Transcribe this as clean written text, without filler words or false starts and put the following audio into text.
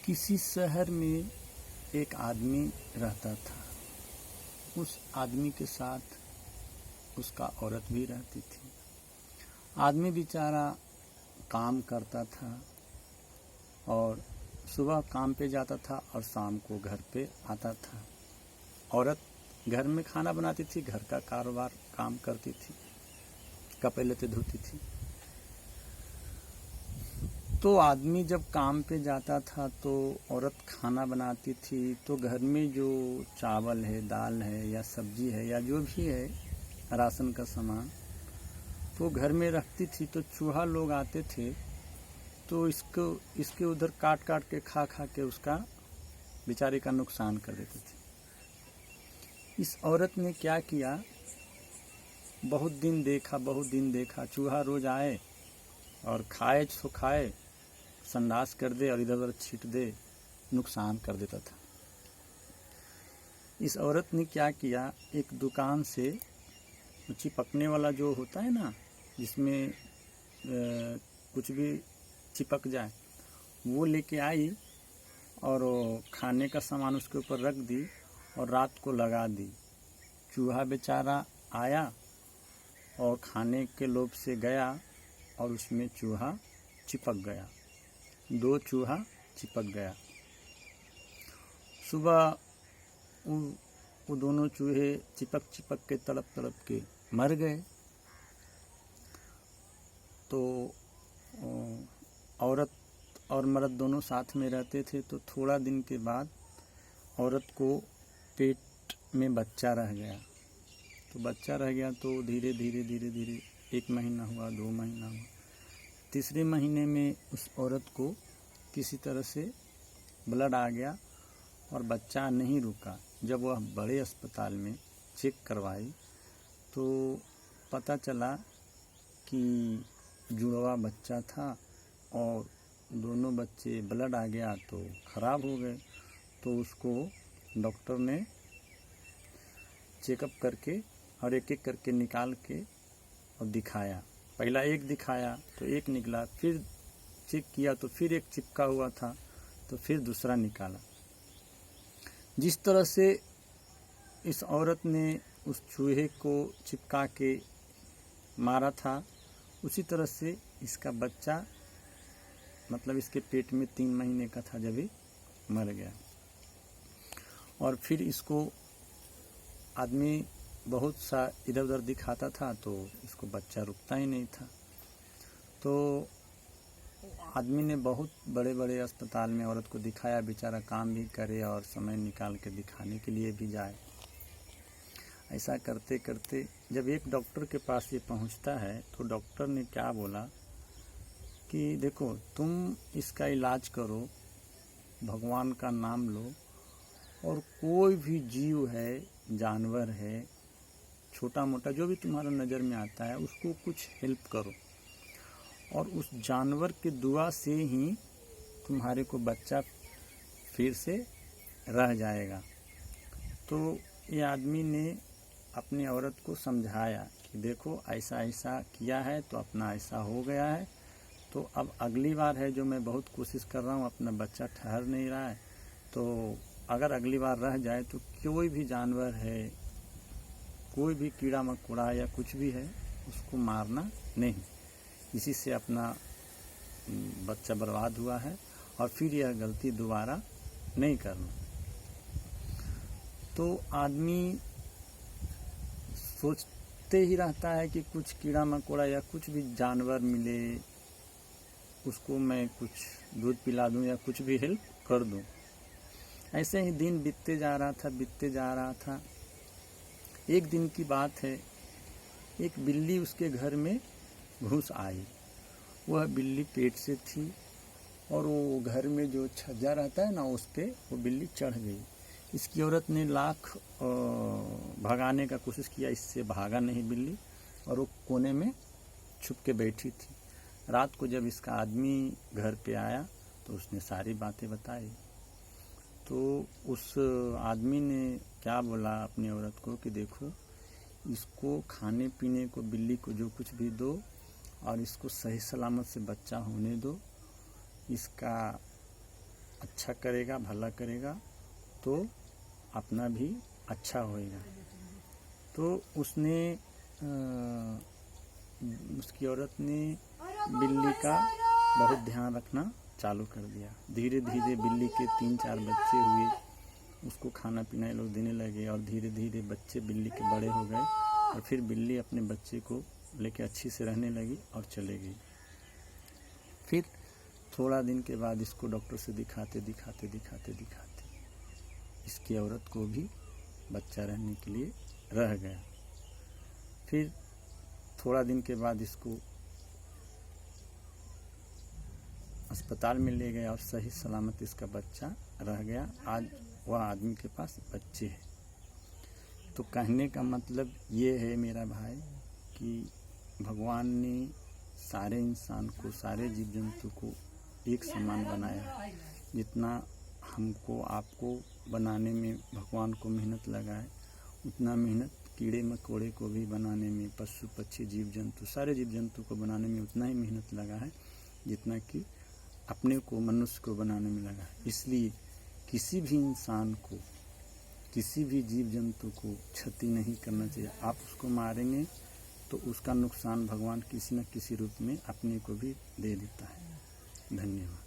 किसी शहर में एक आदमी रहता था। उस आदमी के साथ उसका औरत भी रहती थी। आदमी बेचारा काम करता था और सुबह काम पे जाता था और शाम को घर पे आता था। औरत घर में खाना बनाती थी, घर का कारोबार काम करती थी, कपड़े लत्ते धोती थी। तो आदमी जब काम पे जाता था तो औरत खाना बनाती थी। तो घर में जो चावल है, दाल है या सब्जी है या जो भी है राशन का सामान, तो घर में रखती थी। तो चूहा लोग आते थे तो इसके उधर काट काट के खा के उसका बेचारे का नुकसान कर देते थे। इस औरत ने क्या किया, बहुत दिन देखा चूहा रोज आए और खाए सो खाए, संडास कर दे और इधर उधर छीट दे, नुकसान कर देता था। इस औरत ने क्या किया, एक दुकान से चिपकने वाला जो होता है ना, जिसमें कुछ भी चिपक जाए, वो लेके आई और खाने का सामान उसके ऊपर रख दी और रात को लगा दी। चूहा बेचारा आया और खाने के लोभ से गया और उसमें चूहा चिपक गया, 2 चूहा चिपक गया। सुबह वो दोनों चूहे चिपक के तड़प के मर गए। तो औरत और मर्द दोनों साथ में रहते थे। तो थोड़ा दिन के बाद औरत को पेट में बच्चा रह गया। तो बच्चा रह गया तो धीरे धीरे 1 महीना हुआ, 2 महीना हुआ, तीसरे महीने में उस औरत को किसी तरह से ब्लड आ गया और बच्चा नहीं रुका। जब वह बड़े अस्पताल में चेक करवाई तो पता चला कि जुड़वा बच्चा था और दोनों बच्चे ब्लड आ गया तो ख़राब हो गए। तो उसको डॉक्टर ने चेकअप करके और एक एक करके निकाल के और दिखाया। पहला एक दिखाया तो एक निकला, फिर चेक किया तो फिर एक चिपका हुआ था, तो फिर दूसरा निकाला। जिस तरह से इस औरत ने उस चूहे को चिपका के मारा था, उसी तरह से इसका बच्चा, मतलब इसके पेट में 3 महीने का था जब ही मर गया। और फिर इसको आदमी बहुत सा इधर उधर दिखाता था तो इसको बच्चा रुकता ही नहीं था। तो आदमी ने बहुत बड़े बड़े अस्पताल में औरत को दिखाया, बेचारा काम भी करे और समय निकाल के दिखाने के लिए भी जाए। ऐसा करते करते जब एक डॉक्टर के पास ये पहुंचता है तो डॉक्टर ने क्या बोला कि देखो, तुम इसका इलाज करो, भगवान का नाम लो और कोई भी जीव है, जानवर है, छोटा मोटा जो भी तुम्हारा नज़र में आता है उसको कुछ हेल्प करो और उस जानवर के दुआ से ही तुम्हारे को बच्चा फिर से रह जाएगा। तो ये आदमी ने अपनी औरत को समझाया कि देखो, ऐसा ऐसा किया है तो अपना ऐसा हो गया है, तो अब अगली बार है जो मैं बहुत कोशिश कर रहा हूँ, अपना बच्चा ठहर नहीं रहा है, तो अगर अगली बार रह जाए तो कोई भी जानवर है, कोई भी कीड़ा मकोड़ा या कुछ भी है, उसको मारना नहीं, इसी से अपना बच्चा बर्बाद हुआ है और फिर यह गलती दोबारा नहीं करना। तो आदमी सोचते ही रहता है कि कुछ कीड़ा मकोड़ा या कुछ भी जानवर मिले, उसको मैं कुछ दूध पिला दूं या कुछ भी हेल्प कर दूं। ऐसे ही दिन बीतते जा रहा था। एक दिन की बात है, एक बिल्ली उसके घर में घुस आई। वह बिल्ली पेट से थी और वो घर में जो छज्जा रहता है ना, उस पे वो बिल्ली चढ़ गई। इसकी औरत ने लाख भगाने का कोशिश किया, इससे भागा नहीं बिल्ली और वो कोने में छुप के बैठी थी। रात को जब इसका आदमी घर पे आया तो उसने सारी बातें बताई। तो उस आदमी ने क्या बोला अपनी औरत को कि देखो, इसको खाने पीने को, बिल्ली को जो कुछ भी दो और इसको सही सलामत से बच्चा होने दो। इसका अच्छा करेगा, भला करेगा तो अपना भी अच्छा होएगा। तो उसने उसकी औरत ने बिल्ली का बहुत ध्यान रखना चालू कर दिया। धीरे धीरे बिल्ली के 3-4 बच्चे हुए, उसको खाना पीना ये लोग देने लगे और धीरे धीरे बच्चे बिल्ली के बड़े हो गए और फिर बिल्ली अपने बच्चे को लेके अच्छी से रहने लगी और चले गई। फिर थोड़ा दिन के बाद इसको डॉक्टर से दिखाते दिखाते दिखाते दिखाते इसकी औरत को भी बच्चा रहने के लिए रह गया। फिर थोड़ा दिन के बाद इसको अस्पताल में ले गया और सही सलामत इसका बच्चा रह गया। आज वह आदमी के पास बच्चे हैं। तो कहने का मतलब ये है मेरा भाई कि भगवान ने सारे इंसान को, सारे जीव जंतु को एक समान बनाया। जितना हमको आपको बनाने में भगवान को मेहनत लगा है, उतना मेहनत कीड़े मकोड़े को भी बनाने में, पशु पक्षी जीव जंतु, सारे जीव जंतु को बनाने में उतना ही मेहनत लगा है जितना कि अपने को, मनुष्य को बनाने में लगा है। इसलिए किसी भी इंसान को, किसी भी जीव जंतु को क्षति नहीं करना चाहिए। आप उसको मारेंगे तो उसका नुकसान भगवान किसी न किसी रूप में अपने को भी दे देता है। धन्यवाद।